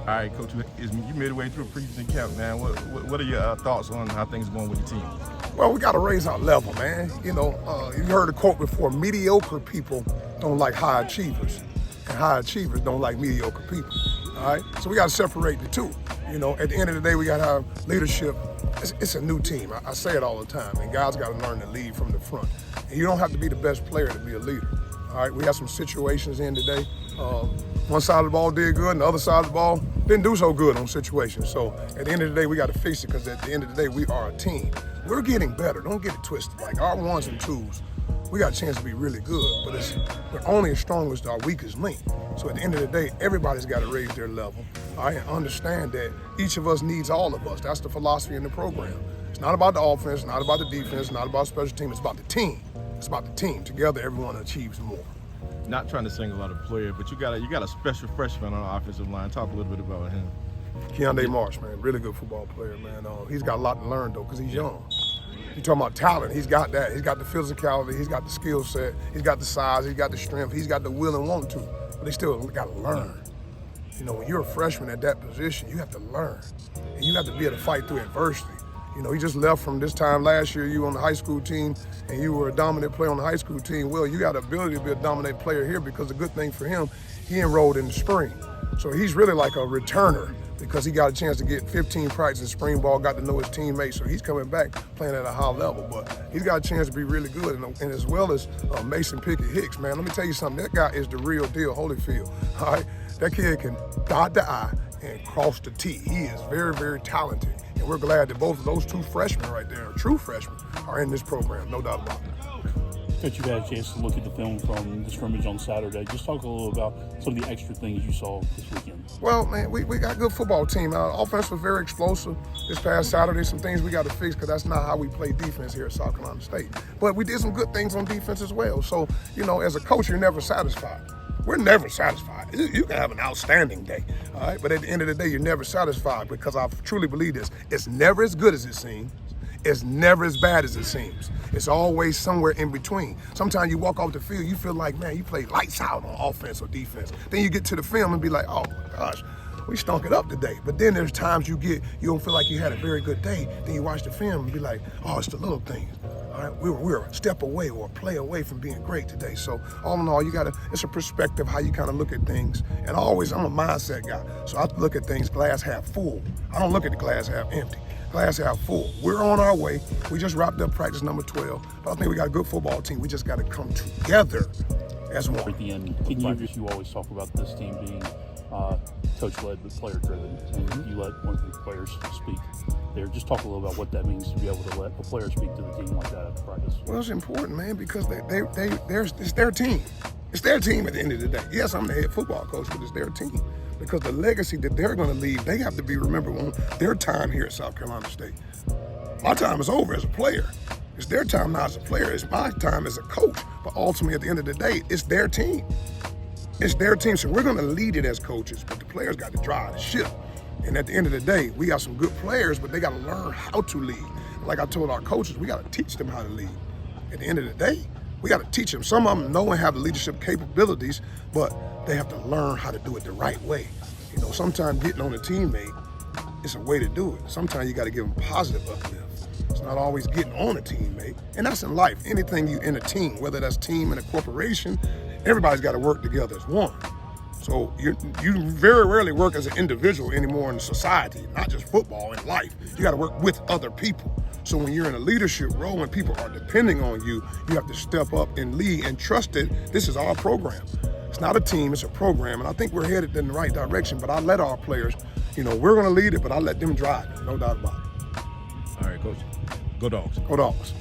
All right, Coach, you midway through preseason camp, man. What are your thoughts on how things are going with the team? Well, we got to raise our level, man. You heard a quote before, mediocre people don't like high achievers, and high achievers don't like mediocre people, all right? So we got to separate the two. At the end of the day, we got to have leadership. It's a new team. I say it all the time, and guys got to learn to lead from the front. And you don't have to be the best player to be a leader, all right? We have some situations in today. One side of the ball did good, and the other side of the ball didn't do so good on situations. So at the end of the day, we got to fix it, because at the end of the day, we are a team. We're getting better. Don't get it twisted. Like our ones and twos, we got a chance to be really good, but we're only as strong as our weakest link. So at the end of the day, everybody's got to raise their level. I understand that each of us needs all of us. That's the philosophy in the program. It's not about the offense, not about the defense, not about special team. It's about the team. It's about the team. Together, everyone achieves more. Not trying to single out a player, but you got a special freshman on the offensive line. Talk a little bit about him. Keondae Marsh, man, really good football player, man. He's got a lot to learn, though, because he's young. You're talking about talent. He's got that. He's got the physicality. He's got the skill set. He's got the size. He's got the strength. He's got the will and want to. But they still got to learn. When you're a freshman at that position, you have to learn. And you have to be able to fight through adversity. He just left from this time last year. You were on the high school team, and you were a dominant player on the high school team. Well, you got the ability to be a dominant player here, because the good thing for him, he enrolled in the spring. So he's really like a returner, because he got a chance to get 15 practice in spring ball, got to know his teammates. So he's coming back playing at a high level. But he's got a chance to be really good. And as well as Mason Pickett Hicks, man, let me tell you something. That guy is the real deal, Holyfield. All right? That kid can dot the I and cross the T. He is very, very talented. And we're glad that both of those two freshmen right there, true freshmen, are in this program, no doubt about it. Coach, you had a chance to look at the film from the scrimmage on Saturday. Just talk a little about some of the extra things you saw this weekend. Well, man, we got a good football team. Our offense was very explosive this past Saturday. Some things we got to fix, because that's not how we play defense here at South Carolina State. But we did some good things on defense as well. So, as a coach, you're never satisfied. We're never satisfied. You can have an outstanding day, all right? But at the end of the day, you're never satisfied, because I truly believe this. It's never as good as it seems. It's never as bad as it seems. It's always somewhere in between. Sometimes you walk off the field, you feel like, man, you played lights out on offense or defense. Then you get to the film and be like, oh my gosh, we stunk it up today. But then there's times you don't feel like you had a very good day. Then you watch the film and be like, oh, it's the little things. All right, we're a step away or a play away from being great today. So all in all, it's a perspective how you kind of look at things. And I'm a mindset guy. So I look at things glass half full. I don't look at the glass half empty. Glass half full. We're on our way. We just wrapped up practice number 12. But I think we got a good football team. We just got to come together as one. At the end, you always talk about this team being coach-led but player-driven, and you let one of the players speak there. Just talk a little about what that means to be able to let a player speak to the team like that at practice. Well, it's important, man, because it's their team. It's their team at the end of the day. Yes, I'm the head football coach, but it's their team. Because the legacy that they're going to leave, they have to be remembered on their time here at South Carolina State. My time is over as a player. It's their time now as a player. It's my time as a coach. But ultimately, at the end of the day, it's their team. It's their team. So we're going to lead it as coaches, but the players got to drive the ship. And at the end of the day, we got some good players, but they got to learn how to lead. Like I told our coaches, we got to teach them how to lead. At the end of the day, we got to teach them. Some of them know and have the leadership capabilities, but they have to learn how to do it the right way. Sometimes getting on a teammate is a way to do it. Sometimes you got to give them positive uplift. It's not always getting on a teammate. And that's in life. Anything you in a team, whether that's team in a corporation, everybody's got to work together as one. So you very rarely work as an individual anymore in society, not just football, in life. You got to work with other people. So when you're in a leadership role and people are depending on you, you have to step up and lead and trust that this is our program. It's not a team, it's a program. And I think we're headed in the right direction, but I let our players, we're going to lead it, but I let them drive it, no doubt about it. All right, Coach. Go Dogs. Go Dogs.